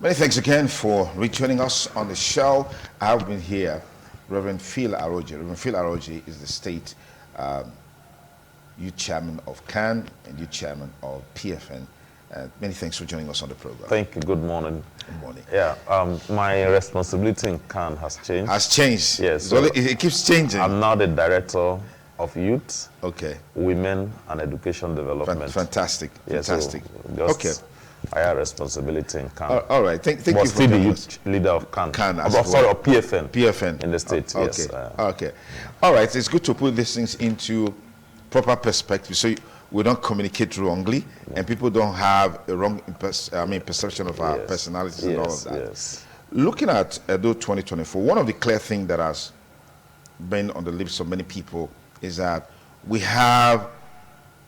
Many thanks again for rejoining us on the show. I have been here, Reverend Phil Aroji. Reverend Phil Aroji is the state youth chairman of CAN and youth chairman of PFN. Many thanks for joining us on the program. Thank you. Good morning. Good morning. Yeah, my responsibility in CAN has changed. Has changed? Yes. So it keeps changing. I'm now the director of youth, women, and education development. Fantastic. Yeah, fantastic. So okay. I have responsibility in CAN. All right. Thank you for still the youth leader of CAN. Sorry, of PFN. PFN. In the state, okay. Yes. Okay. All right. It's good to put these things into proper perspective so we don't communicate wrongly and people don't have a wrong perception of our personalities and all of that. Yes. Looking at EDO 2024, one of the clear things that has been on the lips of many people is that we have,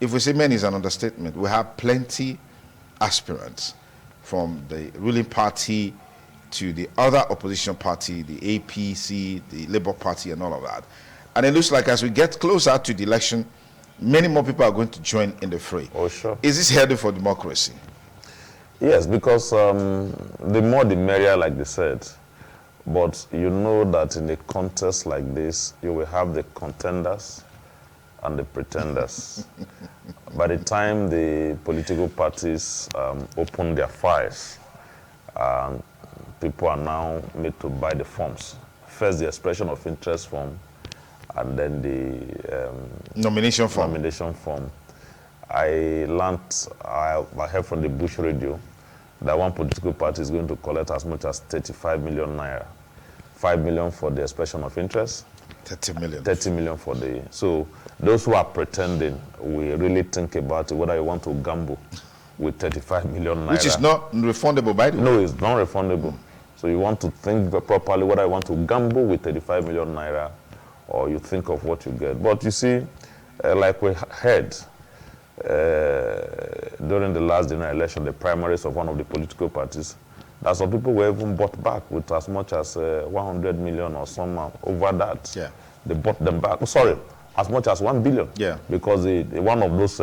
if we say many is an understatement, we have plenty aspirants from the ruling party to the other opposition party, the APC, the Labour Party, and all of that. And it looks like as we get closer to the election, many more people are going to join in the fray. Oh, sure. Is this healthy for democracy? Yes, because the more the merrier, like they said. But you know that in a contest like this, you will have the contenders and the pretenders. By the time the political parties open their files, people are now made to buy the forms. First, the expression of interest form, and then the nomination form. I heard from the Bush radio that one political party is going to collect as much as 35 million naira. 5 million for the expression of interest. 30 million. 30 million for the... So those who are pretending, we really think about it, whether you want to gamble with 35 million naira. Which is not refundable, by the way. No, it's not refundable. So you want to think properly whether you want to gamble with 35 million naira or you think of what you get. But you see, like we heard during the last general election, the primaries of one of the political parties, that some people were even bought back with as much as 100 million or some over that. Yeah. They bought them back. Sorry, as much as 1 billion. Yeah. Because one of those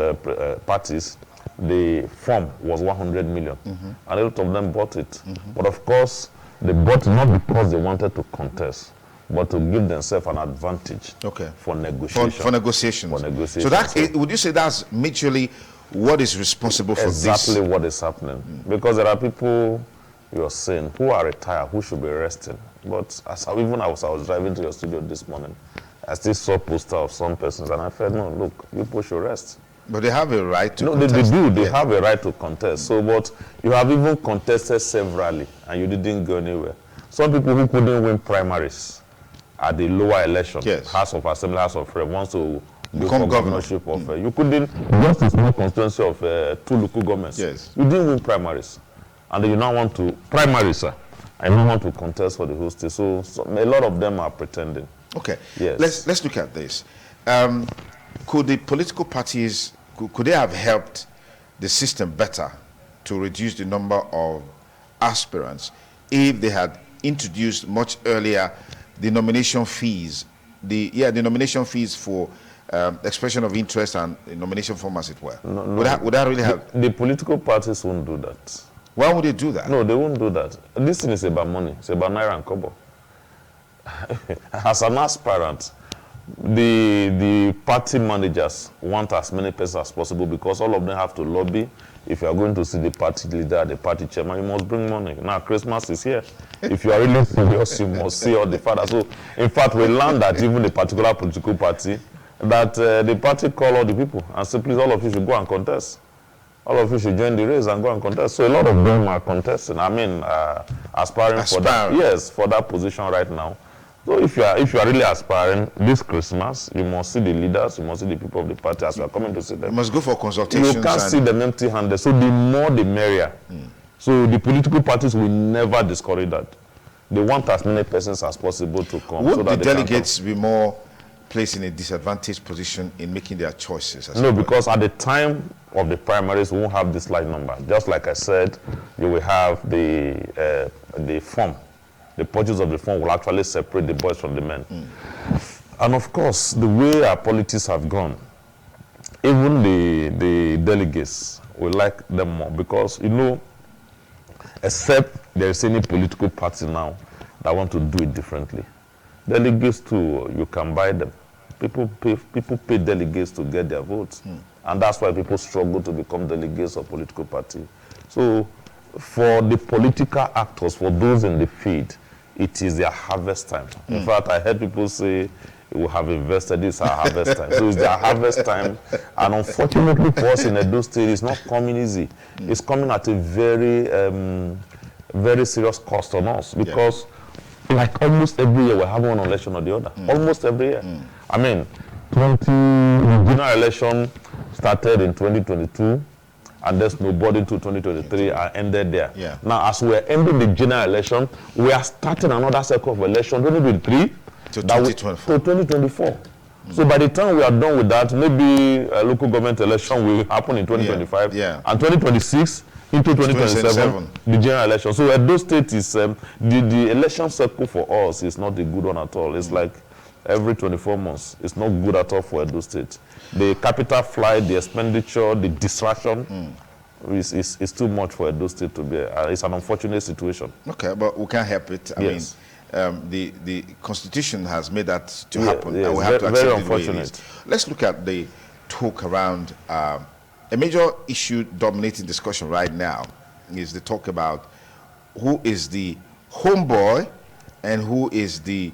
parties, the form was 100 million. And a lot of them bought it. But of course, they bought it not because they wanted to contest, but to give themselves an advantage for negotiation. For negotiation. For negotiation. So that would you say that's mutually what is responsible for this? Exactly what is happening. Because there are people you're saying who are retired, who should be resting. But as I was driving to your studio this morning, I still saw a poster of some persons and I felt, no, look, people should rest. But they have a right to contest. No, they do. They have a right to contest. So, but you have even contested severally and you didn't go anywhere. Some people who couldn't win primaries at the lower election, House of Assembly, House of Rep, wants to become governorship of you couldn't, just a small constituency of 2 local governments. Yes. You didn't win primaries. And you now want to, primaries, sir. I now want to contest for the whole state. So a lot of them are pretending. Okay. Yes. Let's look at this. Could the political parties, could they have helped the system better to reduce the number of aspirants if they had introduced much earlier the nomination fees, the nomination fees for expression of interest and the nomination form, as it were? No, would that really help? The political parties won't do that. Why would they do that? No, they won't do that. This thing is about money. It's about naira and kobo. As an aspirant, the party managers want as many persons as possible because all of them have to lobby. If you are going to see the party leader, the party chairman, you must bring money. Now, Christmas is here. If you are really serious, you must see all the fathers. So, in fact, we learned that even the particular political party, that the party call all the people and say, please, all of you should go and contest. All of you should join the race and go and contest. So a lot of them are contesting. I mean, aspiring for that. Yes, for that position right now. So if you are really aspiring this Christmas, you must see the leaders, you must see the people of the party as you are coming to see them. You must go for consultations. You can't see them empty-handed. So the more, the merrier. So the political parties will never discourage that. They want as many persons as possible to come. Would the delegates be more placed in a disadvantaged position in making their choices? No, because at the time of the primaries, we won't have this large number. Just like I said, you will have the form. The purchase of the form will actually separate the boys from the men. And of course, the way our politics have gone, even the delegates will like them more because, you know, except there is any political party now that want to do it differently. Delegates too, you can buy them. People pay delegates to get their votes. And that's why people struggle to become delegates of political party. So for the political actors, for those in the field, it is their harvest time. In fact, I heard people say, we have invested, this is our harvest time. So it's their harvest time. And unfortunately for us in Edo State, it's not coming easy. It's coming at a very serious cost on us, because like almost every year, we're having one election or the other. Almost every year. I mean, the general election started in 2022, and then snowballed into 2023 and ended there. Now, as we're ending the general election, we are starting another cycle of election, 2023 to 2024. So by the time we are done with that, maybe a local government election will happen in 2025, and 2026 into 2027, the general election. So Edo State is, the election cycle for us is not a good one at all. It's like every 24 months. It's not good at all for Edo State. The capital flight, the expenditure, the distraction is too much for Edo State to be. It's an unfortunate situation. Okay, but we can't help it. I mean, the Constitution has made that to happen, and we have to accept it the way it is. Let's look at the talk around a major issue dominating discussion right now is the talk about who is the homeboy and who is the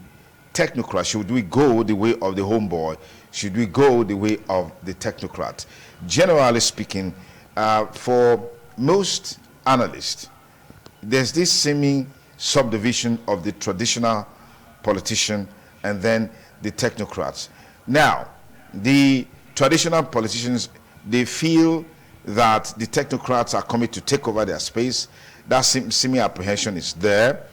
technocrat. Should we go the way of the homeboy? Should we go the way of the technocrat? Generally speaking, for most analysts, there's this seeming subdivision of the traditional politician and then the technocrats. Now, the traditional politicians, they feel that the technocrats are coming to take over their space. That seeming apprehension is there.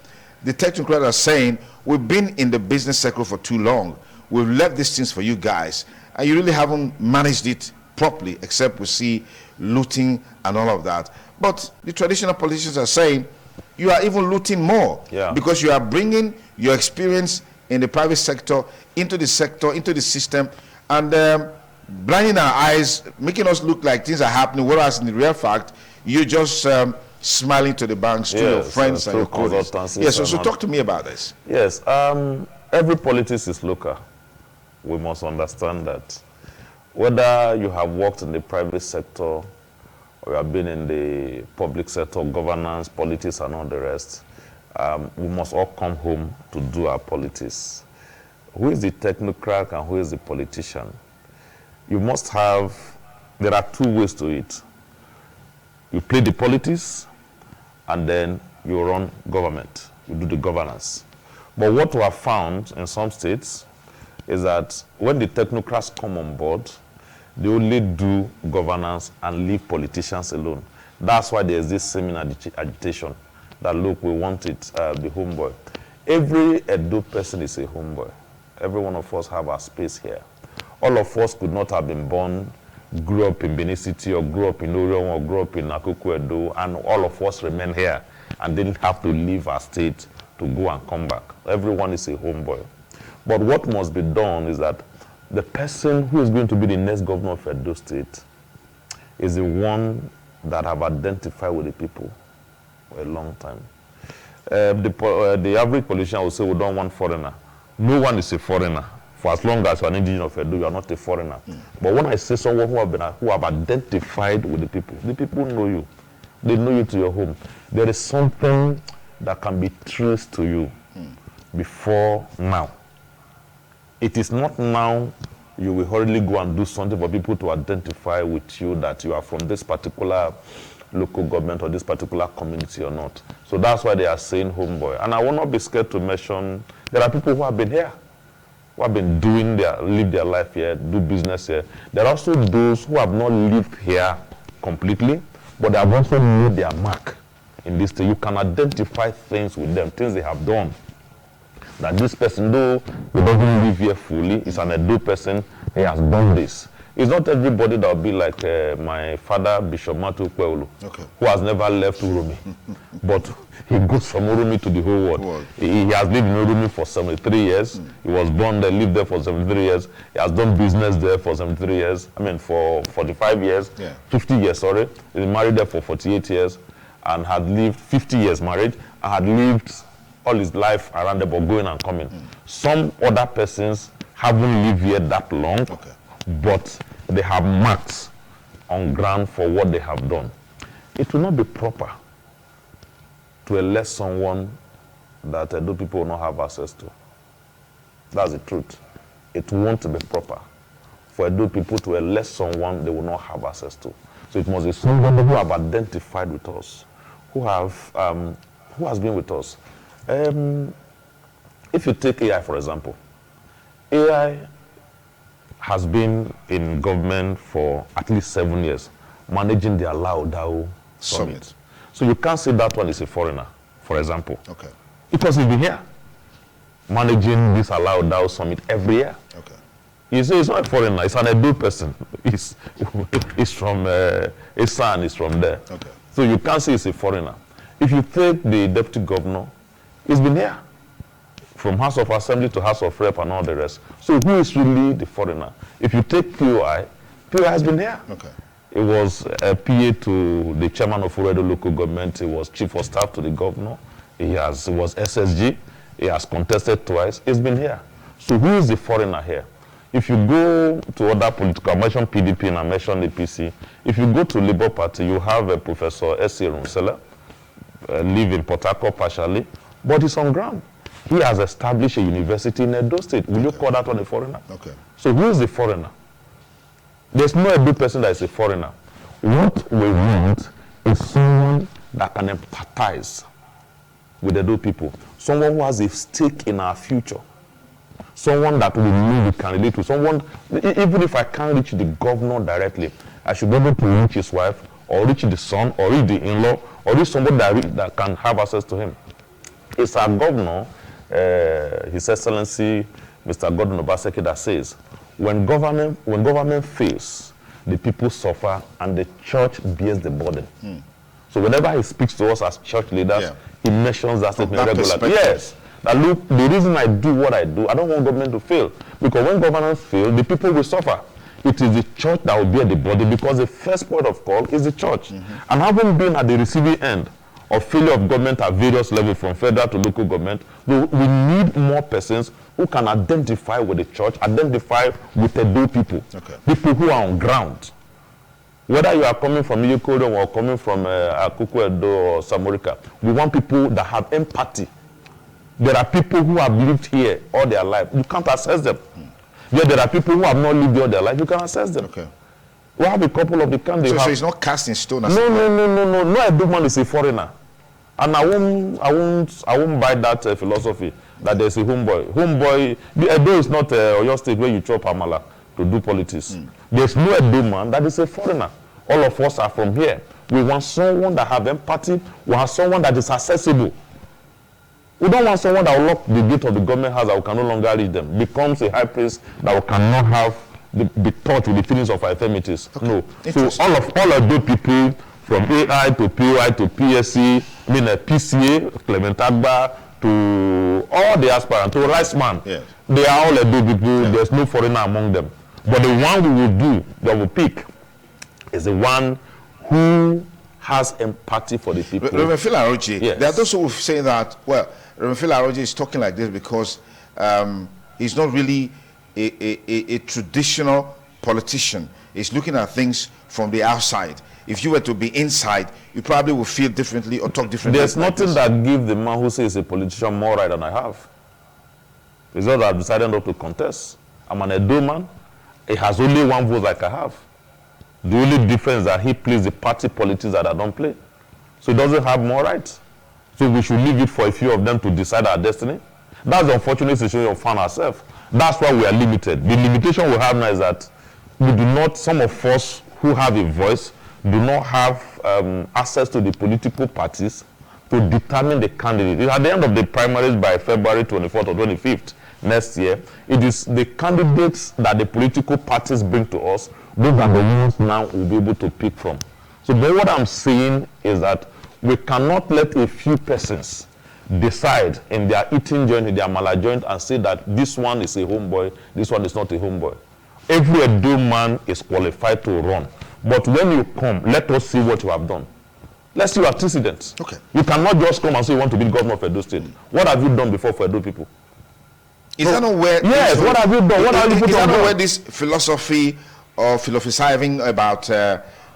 The technocrats are saying, we've been in the business circle for too long. We've left these things for you guys, and you really haven't managed it properly, except we see looting and all of that. But the traditional politicians are saying, you are even looting more, because you are bringing your experience in the private sector, into the system, and blinding our eyes, making us look like things are happening, whereas in the real fact, you're just smiling to the banks, to your friends and your colleagues. Yes, so talk to me about this. Yes, every politics is local. We must understand that. Whether you have worked in the private sector or you have been in the public sector, governance, politics, and all the rest, we must all come home to do our politics. Who is the technocrat and who is the politician? You must have, there are two ways to it. You play the politics, and then you run government. You do the governance. But what we have found in some states is that when the technocrats come on board, they only do governance and leave politicians alone. That's why there's this seminar agitation that, look, we want it, the homeboy. Every Edo person is a homeboy. Every one of us have our space here. All of us could not have been born, grew up in Benin City, or grew up in Orion, or grew up in Akoko Edo, and all of us remain here and didn't have to leave our state to go and come back. Everyone is a homeboy. But what must be done is that the person who is going to be the next governor of Edo State is the one that have identified with the people for a long time. The average politician will say, we don't want foreigner. No one is a foreigner. For as long as you're an indigenous of Edo, you are not a foreigner. But when I say someone who have identified with the people know you. They know you to your home. There is something that can be traced to you before now. It is not now you will hurriedly go and do something for people to identify with you that you are from this particular local government or this particular community or not. So that's why they are saying homeboy. And I will not be scared to mention, there are people who have been here, who have been live their life here, do business here. There are also those who have not lived here completely, but they have also made their mark in this thing. You can identify things with them, things they have done. That this person, though he doesn't live here fully, is an Edo person, he has done this. It's not everybody that will be like my father, Bishop Matu Kweolu, who has never left Urumi. But he goes from Urumi to the whole world. He has lived in Urumi for 73 years. He was born there, lived there for 73 years. He has done business there for 73 years. I mean, for 45 years, 50 years, sorry. He married there for 48 years. and had lived 50 years marriage and had lived all his life around the but going and coming. Some other persons haven't lived here that long, but they have marks on ground for what they have done. It will not be proper to elect someone that those people will not have access to. That's the truth. It won't be proper for those people to elect someone they will not have access to. So it must be someone who have identified with us, who has been with us. If you take AI, for example, AI has been in government for at least 7 years, managing the Allow DAO Summit. So you can't say that one is a foreigner, for example. Okay. Because he's been here, managing this Allow DAO Summit every year. Okay. You say it's not a foreigner, it's an Edo person. He's from, his son is from there. Okay. So you can't say it's a foreigner. If you take the deputy governor, he's been here, from House of Assembly to House of Rep and all the rest. So who is really the foreigner? If you take POI has been here. Okay. It was a PA to the chairman of Uredo local government. He was chief of staff to the governor. He was SSG. He has contested twice. He's been here. So who is the foreigner here? If you go to other political, I mentioned PDP and I mentioned APC. If you go to Labour Party, you have a Professor S.A. Rumsela, live in Port Harcourt partially, but he's on ground. He has established a university in Edo State. Will you call that one a foreigner? Okay. So who is the foreigner? There's no Edo person that is a foreigner. What we want is someone that can empathize with the Edo people. Someone who has a stake in our future. Someone that we know we can relate to. Someone, even if I can't reach the governor directly, I should be able to reach his wife, or reach the son, or reach the in-law, or reach somebody that can have access to him. It's our governor, His Excellency, Mr. Gordon Obaseki, that says, when government fails, the people suffer and the church bears the burden. So whenever he speaks to us as church leaders, he mentions that statement regularly. Yes. That look, the reason I do what I do, I don't want government to fail. Because when governance fails, the people will suffer. It is the church that will bear the burden, because the first point of call is the church. And having been at the receiving end of failure of government at various levels, from federal to local government, we need more persons who can identify with the church, identify with the Edo people, people who are on ground. Whether you are coming from Iyokodon or coming from Akuku Edo or Samorika, we want people that have empathy. There are people who have lived here all their life. You can't assess them. Yet there are people who have not lived all their life. You can assess them. Okay. We have a couple of the candidates. So it's not cast in stone. No. No Edo man is a foreigner. And I won't buy that philosophy that there's a homeboy. Homeboy, Edo is not your state where you chop amala to do politics. There's no Edo man that is a foreigner. All of us are from here. We want someone that have empathy. We want someone that is accessible. We don't want someone that will lock the gate of the government house that we can no longer reach them, becomes a high priest that we cannot have be taught with the feelings of our infirmities. No. So all of those people, from AI to POI to PSC, PCA, Clement Agba, to all the aspirants, to Riceman, they are all Edo people. There's no foreigner among them. But the one we will do, that we pick, is the one who has empathy for the people. Reverend Philaroji, there are those who will say that, well, Reverend Philaroji is talking like this because he's not really a traditional politician. He's looking at things from the outside. If you were to be inside, you probably would feel differently or talk differently. There's nothing that gives the man who says he's a politician more right than I have. It's not that I've decided not to contest. I'm an Edo man. He has only one vote like I have. The only difference is that he plays the party politics that I don't play. So he doesn't have more rights. So we should leave it for a few of them to decide our destiny. That's the unfortunate situation we find ourselves. That's why we are limited. The limitation we have now is that we do not, some of us who have a voice, do not have access to the political parties to determine the candidate. At the end of the primaries by February 24th or 25th next year, it is the candidates that the political parties bring to us. Those are the ones now we'll be able to pick from. So but what I'm saying is that we cannot let a few persons decide in their eating joint, in their mala joint, and say that this one is a homeboy, this one is not a homeboy. Every Edo man is qualified to run. But when you come, let us see what you have done. Let's see your antecedents. Okay. You cannot just come and say you want to be the governor of Edo State. What have you done before for Edo people? Is that not where... Yes, what have you done? What have you put on? Is that not where this philosophy or philosophizing about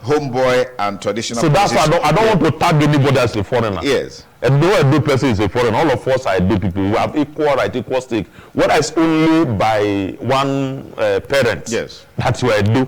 homeboy and traditional... So that's why I don't want to tag anybody as a foreigner. Yes. Edo person is a foreigner. All of us are Edo people. We have equal right, equal stake. Whether it's only by one parent, yes, that you are Edo.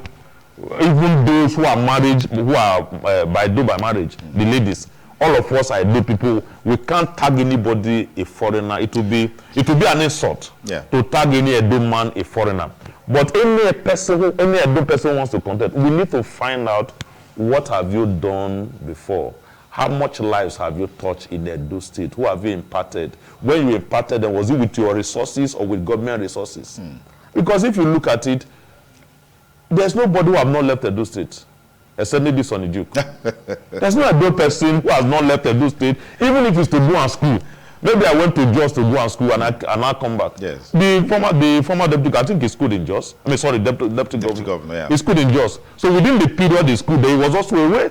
Even those who are married, who are by Edo by marriage, the ladies, all of us are Edo people. We can't tag anybody a foreigner. It will be an insult to tag any Edo man a foreigner. But any Edo person wants to contest, we need to find out what have you done before. How much lives have you touched in Edo State? Who have you imparted? When you imparted them, was it with your resources or with government resources? Because if you look at it, there's nobody who have not left Edo State, except maybe Sonny Duke. There's no Edo person who has not left Edo State, even if it's to go and school. Maybe I went to Jos to go and school and I come back. Yes. The former deputy, I think he schooled in Jos. I mean, sorry, deputy governor. Yeah. He schooled in Jos. So within the period he schooled, he was also away.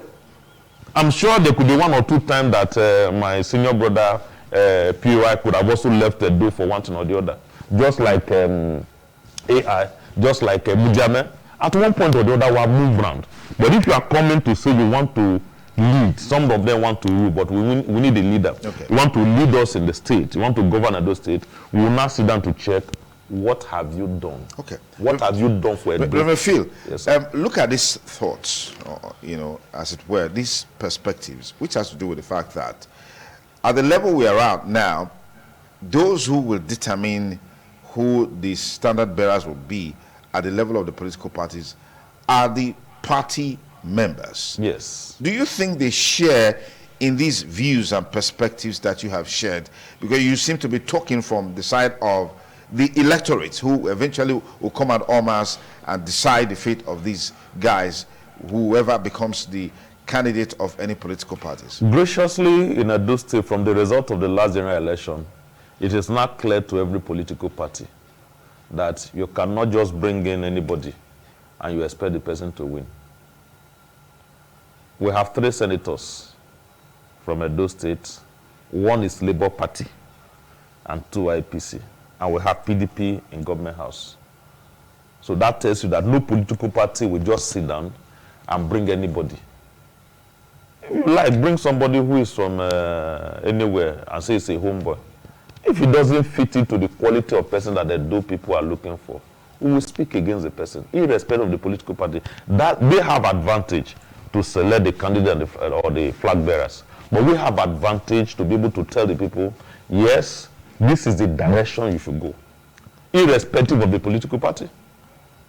I'm sure there could be one or two times that my senior brother, POI, could have also left Edo for one thing or the other. Just like AI, just like Mujame. At one point or the other, we have moved around. But if you are coming to say you want to lead, some of them want to rule, but we need a leader. Okay. You want to lead us in the state, you want to govern Edo State, we will now sit down to check, what have you done? Okay. What have you done for Edo? Reverend Phil, yes, look at these thoughts, as it were, these perspectives, which has to do with the fact that at the level we are at now, those who will determine who the standard bearers will be at the level of the political parties are the party members. Yes. Do you think they share in these views and perspectives that you have shared? Because you seem to be talking from the side of the electorate, who eventually will come out en masse and decide the fate of these guys, whoever becomes the candidate of any political parties. Graciously, in Edo State, from the result of the last general election, it is not clear to every political party that you cannot just bring in anybody and you expect the person to win. We have 3 senators from Edo State. 1 is Labour Party and 2 IPC. And we have PDP in Government House. So that tells you that no political party will just sit down and bring anybody. If you like, bring somebody who is from anywhere and say it's a homeboy. If it doesn't fit into the quality of person that the Edo people are looking for, we will speak against the person, irrespective of the political party. That they have advantage to select the candidate or the flag bearers. But we have advantage to be able to tell the people, yes, this is the direction you should go, irrespective of the political party.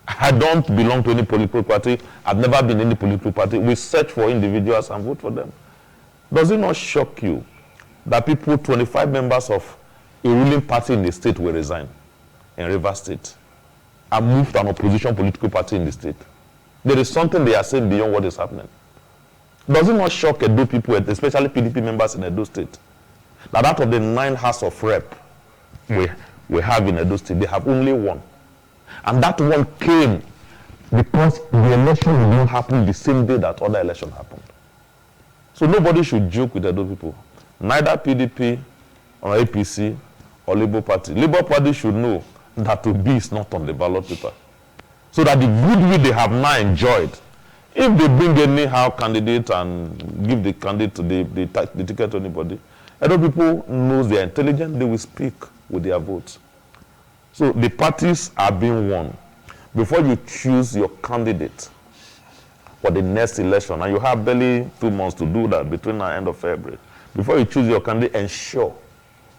I don't belong to any political party. I've never been in any political party. We search for individuals and vote for them. Does it not shock you that 25 members of a ruling party in the state will resign in Rivers State and move to an opposition political party in the state? There is something they are saying beyond what is happening. Does it not shock Edo people, especially PDP members in Edo State, that out of the 9 House of Rep we have in Edo State, they have only 1? And that one came because the election did not happen the same day that other election happened. So nobody should joke with Edo people. Neither PDP or APC or Labour Party. Labour Party should know that Obi is not on the ballot paper. So that the goodwill they have now enjoyed, if they bring anyhow candidate and give the candidate to the ticket to anybody, Edo people knows they are intelligent, they will speak with their votes. So the parties are being won. Before you choose your candidate for the next election, and you have barely 2 months to do that between now and end of February, before you choose your candidate, ensure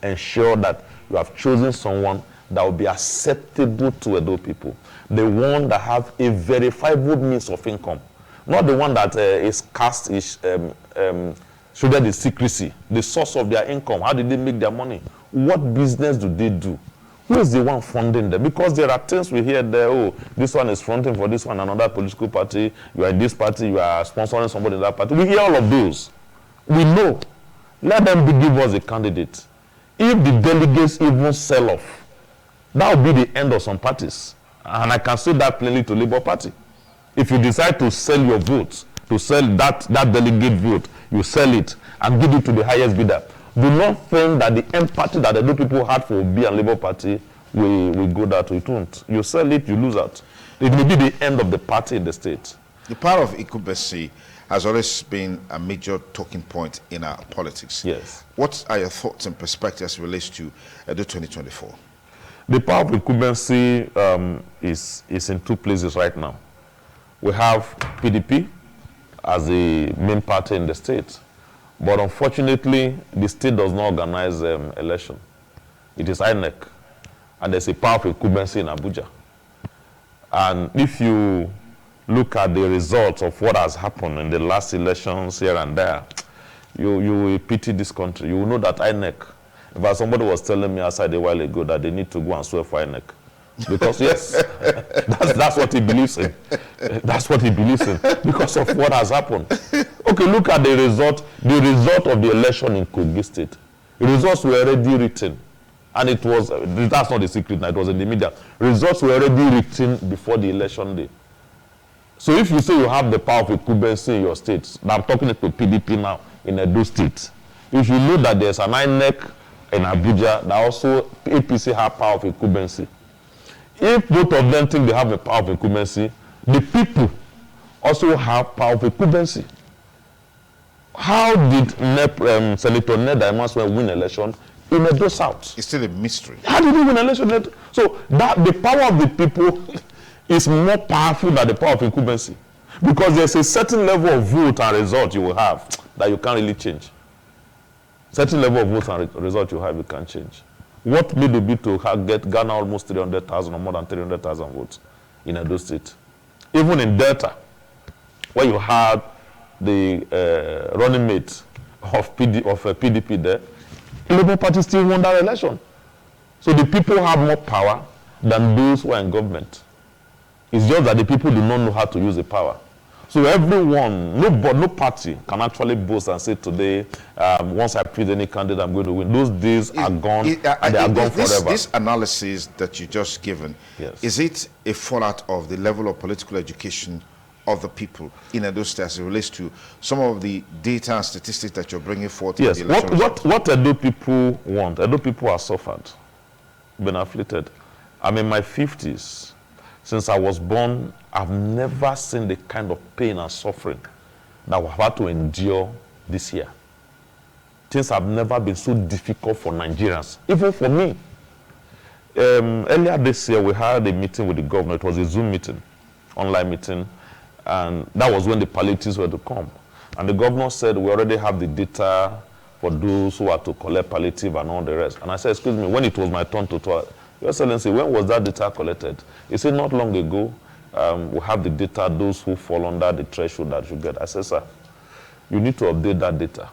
that you have chosen someone that will be acceptable to Edo people. The one that have a verifiable means of income. Not the one that is cast, shrouded in secrecy. The source of their income. How did they make their money? What business do they do? Who is the one funding them? Because there are things we hear there, oh, this one is fronting for this one, another political party, you are in this party, you are sponsoring somebody in that party. We hear all of those. We know. Let them give us a candidate. If the delegates even sell off, that will be the end of some parties. And I can say that plainly to Labour Party. If you decide to sell your vote, to sell that delegate vote, you sell it and give it to the highest bidder. Do not think that the empathy that the Edo people had for Obi and Labour Party will go that way. It won't. You sell it, you lose out. It may be the end of the party in the state. The power of incumbency has always been a major talking point in our politics. Yes. What are your thoughts and perspectives as it relates to Edo 2024? The power of incumbency is in two places right now. We have PDP as the main party in the state. But unfortunately, the state does not organize election. It is INEC. And there's a power of incumbency in Abuja. And if you look at the results of what has happened in the last elections here and there, you will pity this country. You will know that INEC, in fact, somebody was telling me outside a while ago that they need to go and swear for INEC. Because yes, that's what he believes in. That's what he believes in because of what has happened. Okay, look at the result of the election in Kogi State. The results were already written. And it was, that's not a secret now, it was in the media. Results were already written before the election day. So if you say you have the power of incumbency in your state, I'm talking to PDP now in Edo State. If you know that there's an INEC in Abuja, that also APC have power of incumbency. If both of them think they have the power of incumbency, the people also have power of incumbency. How did Senator Ned Imaswe win election in Edo South? It's still a mystery. How did he win election? So that the power of the people is more powerful than the power of incumbency. Because there's a certain level of vote and result you will have that you can't really change. Certain level of vote and result you have, you can't change. What made it be to garner almost 300,000 or more than 300,000 votes in Edo State? Even in Delta, where you had the running mate of PDP there, the Labour Party still won that election. So the people have more power than those who are in government. It's just that the people do not know how to use the power. So everyone, no party can actually boast and say today, once I pick any candidate, I'm going to win. Those days are gone, and they are gone forever. This analysis that you just given, yes, is it a fallout of the level of political education of the people in Edo State as it relates to some of the data and statistics that you're bringing forth? Yes, what Edo people want, Edo people have suffered, been afflicted. I'm in my 50s. Since I was born, I've never seen the kind of pain and suffering that we've had to endure this year. Things have never been so difficult for Nigerians, even for me. Earlier this year, we had a meeting with the governor. It was a Zoom meeting, online meeting, and that was when the palliatives were to come. And the governor said, we already have the data for those who are to collect palliative and all the rest. And I said, excuse me, when it was my turn to talk, Your Excellency, when was that data collected? He said, not long ago, we have the data, those who fall under the threshold that you get. I said, sir, you need to update that data.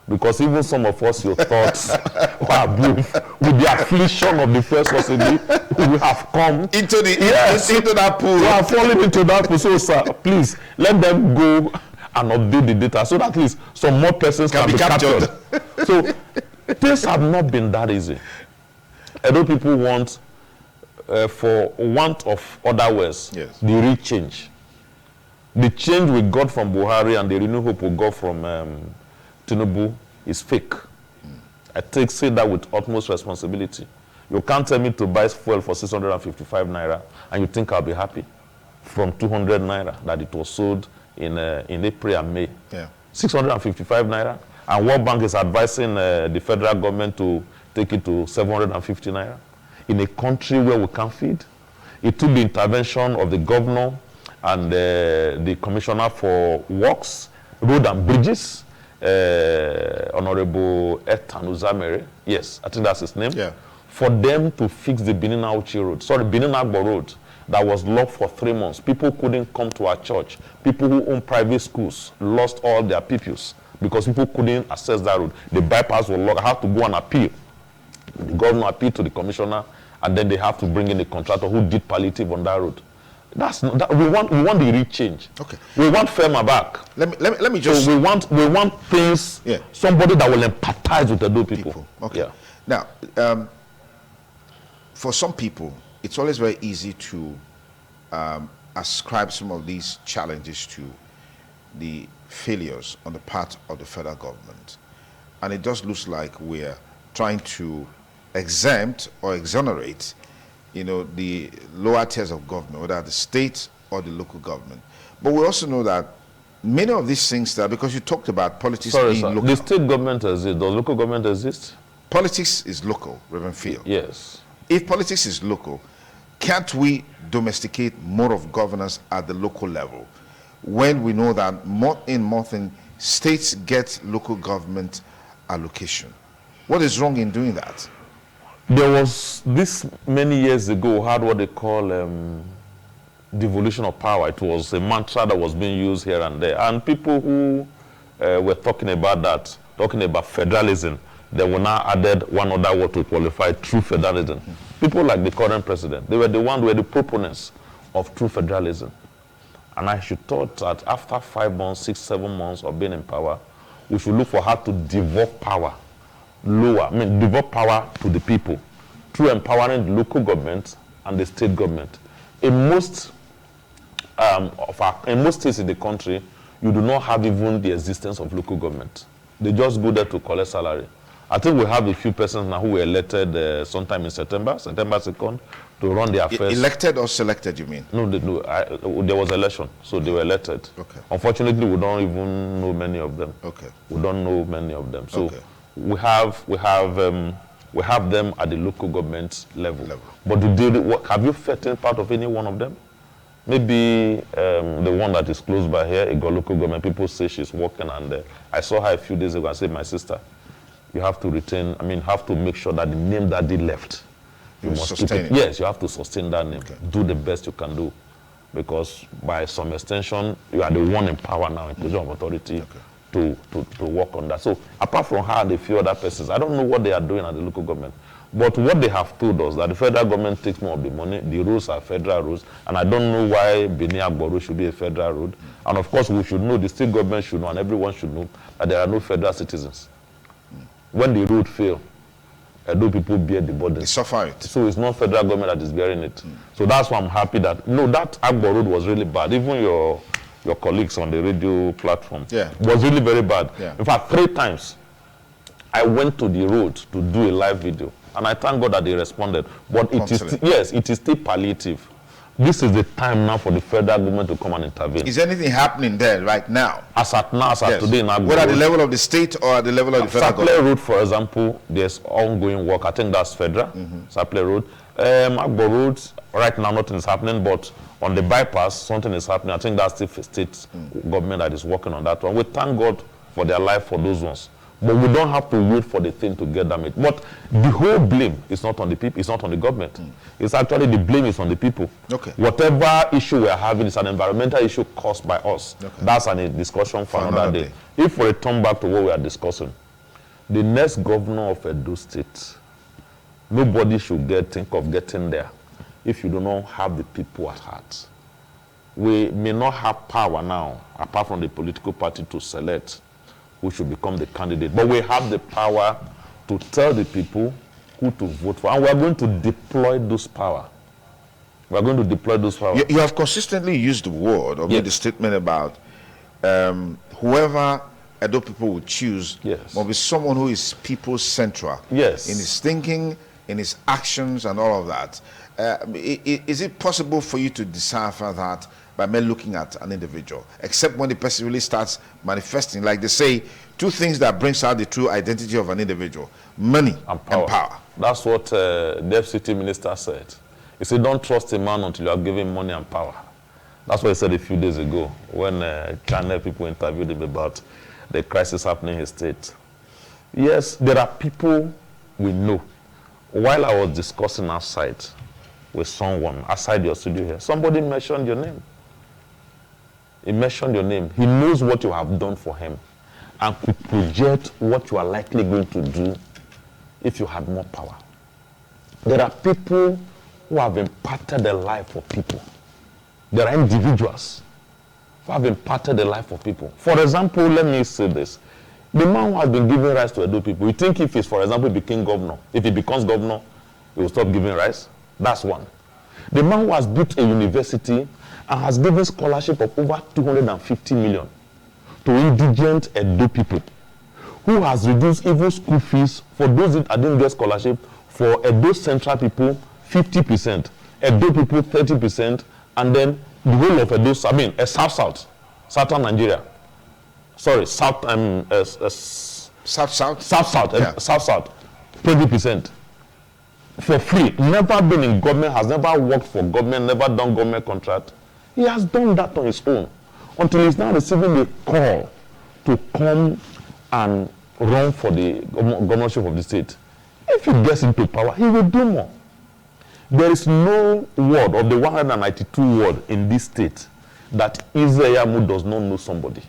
Because even some of us, your thoughts with the affliction of the first subsidy, we have come into that pool. We are falling into that pool. So, sir, please, let them go and update the data so that at least some more persons can be captured. So, things have not been that easy. Edo people want, for want of other words, yes, the real change. The change we got from Buhari and the renewed hope we got from Tinubu is fake. I say that with utmost responsibility. You can't tell me to buy fuel for 655 naira and you think I'll be happy from 200 naira that it was sold in April and May. Yeah. 655 naira. And World Bank is advising the federal government to take it to 750 naira in a country where we can't feed. It took the intervention of the governor and the commissioner for works, road and bridges, Honorable Etan Uzamere, yes, I think that's his name, yeah, for them to fix the Benin Auchi road, Benin Agbo road, that was locked for 3 months. People couldn't come to our church. People who own private schools lost all their pupils because people couldn't access that road. The bypass was locked. I had to go and appeal. The governor appealed to the commissioner, and then they have to bring in the contractor who did palliative on that road. That's not, that, we want the real change. Okay. We want FEMA back. Let me just. So we want things. Yeah. Somebody that will empathize with the Edo people. Okay. Yeah. Now, for some people, it's always very easy to ascribe some of these challenges to the failures on the part of the federal government. And it just looks like we're trying to exempt or exonerate, the lower tiers of government, whether the state or the local government. But we also know that many of these things because you talked about politics being local. The state government exists. Does local government exist? Politics is local, Reverend Phil. Yes. If politics is local, can't we domesticate more of governance at the local level when we know that month in, states get local government allocation? What is wrong in doing that? There was this many years ago had what they call devolution of power. It was a mantra that was being used here and there. And people who were talking about that, talking about federalism, they were now added one other word to qualify true federalism. People like the current president, they were the ones who were the proponents of true federalism. And I should thought that after 5 months, 6, 7 months of being in power, we should look for how to devolve power devolve power to the people through empowering the local government and the state government. In most states in the country, you do not have even the existence of local government. They just go there to collect salary. I think we have a few persons now who were elected sometime in September 2nd, to run their affairs. Elected or selected, you mean? No, there was election, so they were elected. Okay. Unfortunately, we don't even know many of them. Okay. We don't know many of them. So okay. we have them at the local government level. But have you taken part of any one of them? Maybe the one that is close by here, a local government. People say she's working, and I saw her a few days ago. I said, my sister, you have to have to make sure that the name that they left, you must sustain it. Yes, you have to sustain that name. Okay. Do the best you can do, because by some extension, you are the one in power now, in position of authority. Okay. To work on that. So apart from her and a few other persons, I don't know what they are doing at the local government. But what they have told us, that the federal government takes more of the money, the rules are federal rules, and I don't know why Benin Agboro should be a federal road. And of course, we should know, the state government should know, and everyone should know, that there are no federal citizens. When the road fails, Edo people bear the burden. They suffer it. So it's not federal government that is bearing it. So that's why I'm happy that, that Agboro road was really bad. Even your colleagues on the radio platform. Yeah. It was really very bad. Yeah. In fact, 3 times I went to the road to do a live video, and I thank God that they responded. But it is still palliative. This is the time now for the federal government to come and intervene. Is anything happening there right now? As at today in Agbo. Whether at the level of the state or at the level of the federal government? Saple Road, for example, there's ongoing work. I think that's federal. Saple Road. Agbo Road, right now nothing is happening, but on the bypass, something is happening. I think that's the state government that is working on that one. We thank God for their life for those ones. But we don't have to wait for the thing to get damaged. But the whole blame is not on the people, it's not on the government. It's actually the blame is on the people. Okay. Whatever issue we're having is an environmental issue caused by us. Okay. That's a discussion for another day. If we return back to what we are discussing, the next governor of Edo State, nobody should think of getting there if you do not have the people at heart. We may not have power now, apart from the political party, to select who should become the candidate. But we have the power to tell the people who to vote for. And we are going to deploy those power. We are going to deploy those power. You have consistently used the word or made the statement about whoever Edo people will choose must be someone who is people-central in his thinking, in his actions, and all of that. Is it possible for you to decipher that by merely looking at an individual, except when the person really starts manifesting? Like they say, 2 things that brings out the true identity of an individual: money and power. That's what the FCT minister said. He said, don't trust a man until you are given money and power. That's what he said a few days ago when Channel people interviewed him about the crisis happening in his state. Yes, there are people we know. While I was discussing outside with someone outside your studio here, somebody mentioned your name. He mentioned your name. He knows what you have done for him and could project what you are likely going to do if you had more power. There are people who have impacted the life of people. There are individuals who have impacted the life of people. For example, let me say this. The man who has been giving rights to Edo people, you think if he's, for example, became governor, if he becomes governor, he will stop giving rights? That's one. The man who has built a university and has given scholarship of over 250 million to indigent Edo people, who has reduced even school fees for those that didn't get scholarship for Edo Central people 50%, Edo people 30%, and then the whole of Edo, Southern Nigeria. Sorry, South, South, 20%. For free. Never been in government, has never worked for government, never done government contract. He has done that on his own until he's now receiving a call to come and run for the governorship of the state. If he gets into power, he will do more. There is no word of the 192 word in this state that Israel does not know somebody.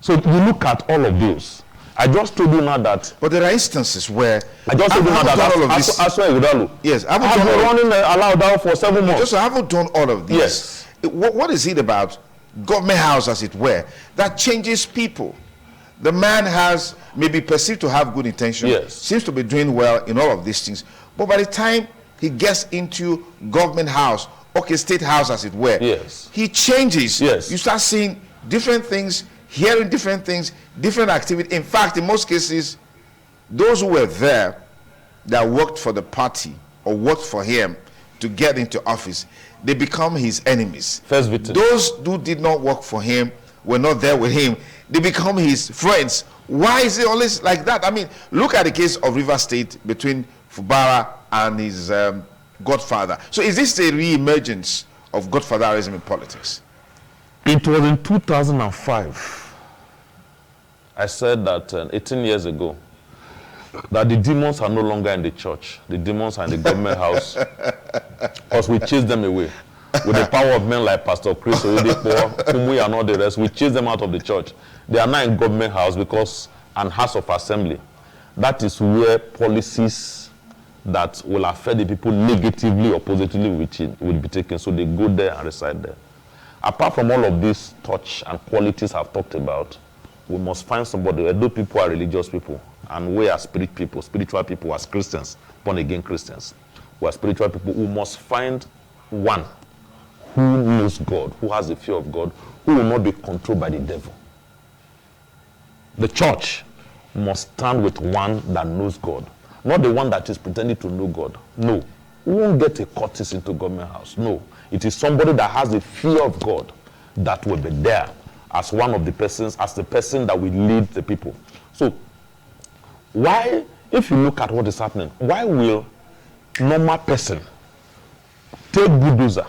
So you look at all of those. I just told you now that. But there are instances where I just told you now that yes, I've been running allowed for 7 months. Just I haven't done all of this. Yes. What is it about government house, as it were, that changes people? The man has maybe perceived to have good intention. Yes. Seems to be doing well in all of these things. But by the time he gets into government house, okay, state house, as it were, yes, he changes. Yes. You start seeing different things, hearing different things, different activity. In fact, in most cases, those who were there that worked for the party or worked for him to get into office, they become his enemies. First victim. Those who did not work for him, were not there with him, they become his friends. Why is it always like that? I mean, look at the case of River State between Fubara and his godfather. So is this a re-emergence of Godfatherism in politics? It was in 2005. I said that 18 years ago, that the demons are no longer in the church. The demons are in the government house. Because we chased them away. With the power of men like Pastor Chris Oyedepo, Kumuyi and all the rest, we chased them out of the church. They are now in government house because and house of assembly. That is where policies that will affect the people negatively or positively will be taken. So they go there and reside there. Apart from all of these touch and qualities I've talked about, we must find somebody. Although people are religious people, and we are spiritual people as Christians, born again Christians. We are spiritual people. We must find one who knows God, who has the fear of God, who will not be controlled by the devil. The church must stand with one that knows God, not the one that is pretending to know God. No, we won't get a courtesy into government house. No, it is somebody that has the fear of God that will be there as one of the persons, as the person that will lead the people. So, why, if you look at what is happening, why will normal person take bulldozer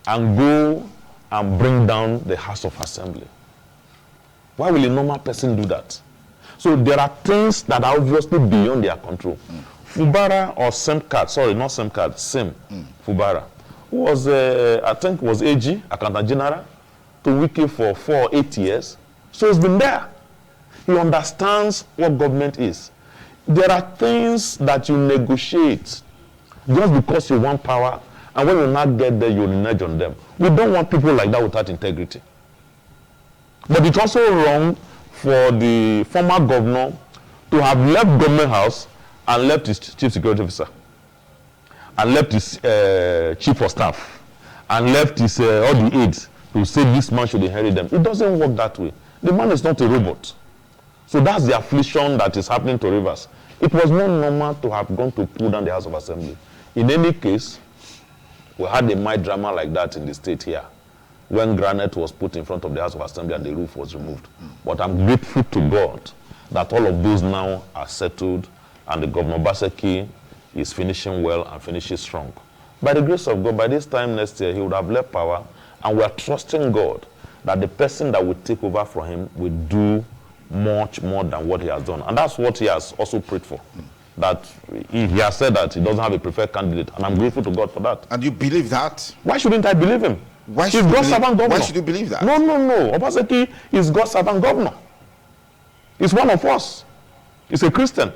and go and bring down the House of Assembly? Why will a normal person do that? So there are things that are obviously beyond their control. Fubara or Fubara, who was, I think was AG, Accountant General, to Wiki for 4 or 8 years. So he's been there. He understands what government is. There are things that you negotiate just because you want power, and when you not get there, you renege on them. We don't want people like that without integrity. But it's also wrong for the former governor to have left government house and left his chief security officer, and left his chief of staff, and left his all the aides to say this man should inherit them. It doesn't work that way. The man is not a robot. So that's the affliction that is happening to Rivers. It was not normal to have gone to pull down the House of Assembly. In any case, we had a mild drama like that in the state here, when granite was put in front of the House of Assembly and the roof was removed. But I'm grateful to God that all of those now are settled, and the Governor Baseki is finishing well and finishes strong. By the grace of God, by this time next year, he would have left power, and we are trusting God that the person that will take over from him will do much more than what he has done. And that's what he has also prayed for. That he has said that he doesn't have a preferred candidate, and I'm grateful to God for that. And you believe that? Why shouldn't I believe him? Why should you believe that? No. Obaseki is God's servant governor. He's one of us. He's a Christian.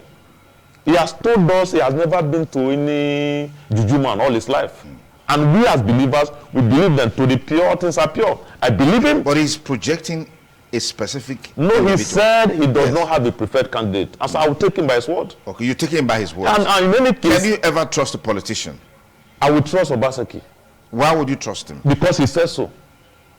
He has told us he has never been to any juju man all his life. And we as believers, we believe that to the pure, things are pure. I believe him. But he's projecting a specific individual. He said he does not have a preferred candidate. And so I will take him by his word. Okay, you take him by his word. And in any case, can you ever trust a politician? I will trust Obaseki. Why would you trust him? Because he says so.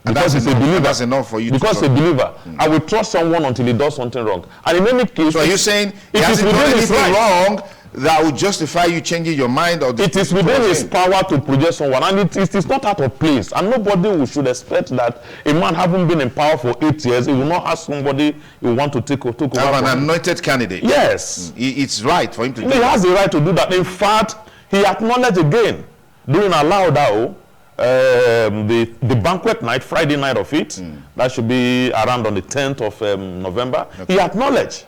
Because he's a believer. That's enough for you. Because he's a believer. I will trust someone until he does something wrong. And in any case, so are you saying he hasn't done anything wrong that would justify you changing your mind? Or it is within his power to project someone, and it is not out of place. And nobody should expect that a man having been in power for 8 years, he will not have somebody who want to take over. Have an anointed candidate. Yes. It's right for him to do that. He has the right to do that. In fact, he acknowledged again during a Laudao, the banquet night, Friday night of it, that should be around on the 10th of November. Okay. He acknowledged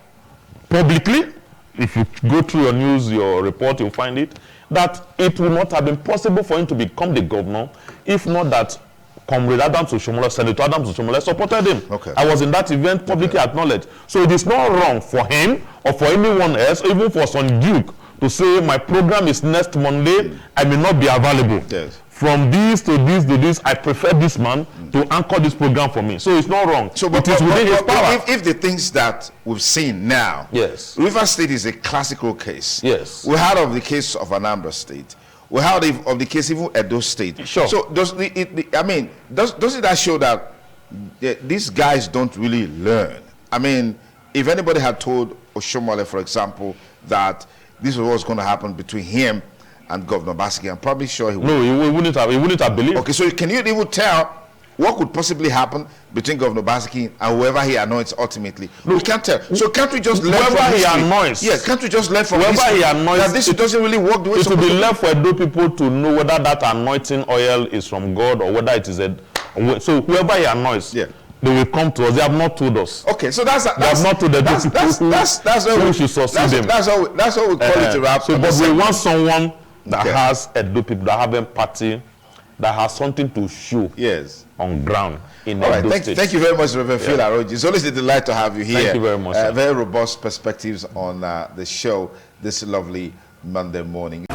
publicly, if you go through your news, your report, you'll find it, that it would not have been possible for him to become the governor if not that Comrade Adams Oshiomhole, Senator Adams Oshiomhole supported him. Okay. I was in that event, publicly acknowledged. So it is not wrong for him or for anyone else, even for Son Duke, to say my program is next Monday, I may not be available. Yes. From this to this to this, I prefer this man to anchor this program for me. So it's not wrong. So it is within his power. If the things that we've seen now, yes, Rivers State is a classical case. Yes. We heard of the case of Anambra State. We heard of the case even Edo State. Sure. So doesn't that show that these guys don't really learn? I mean, if anybody had told Oshiomhole, for example, that this was what's going to happen between him and Governor Obaseki, I'm probably sure he would. No, he wouldn't have believed. Okay, so can you even tell what could possibly happen between Governor Obaseki and whoever he anoints ultimately? No, we can't tell. So can't we just learn from history? Whoever he anoints. Yes, can't we just learn from whoever history he anoints, that this doesn't really work the way it will be left for Edo people to know whether that anointing oil is from God or whether it is so whoever he anoints. Yeah. They will come to us. They have not told us. Okay, so that's not to the people who should succeed them. That's what we call it to wrap. So, but we want someone that has Edo people, that have empathy, that has something to show. Yes. On ground in Edo State. Thank you very much, Reverend Phil Aroji. It's always a delight to have you here. Thank you very much. Very robust perspectives on the show this lovely Monday morning.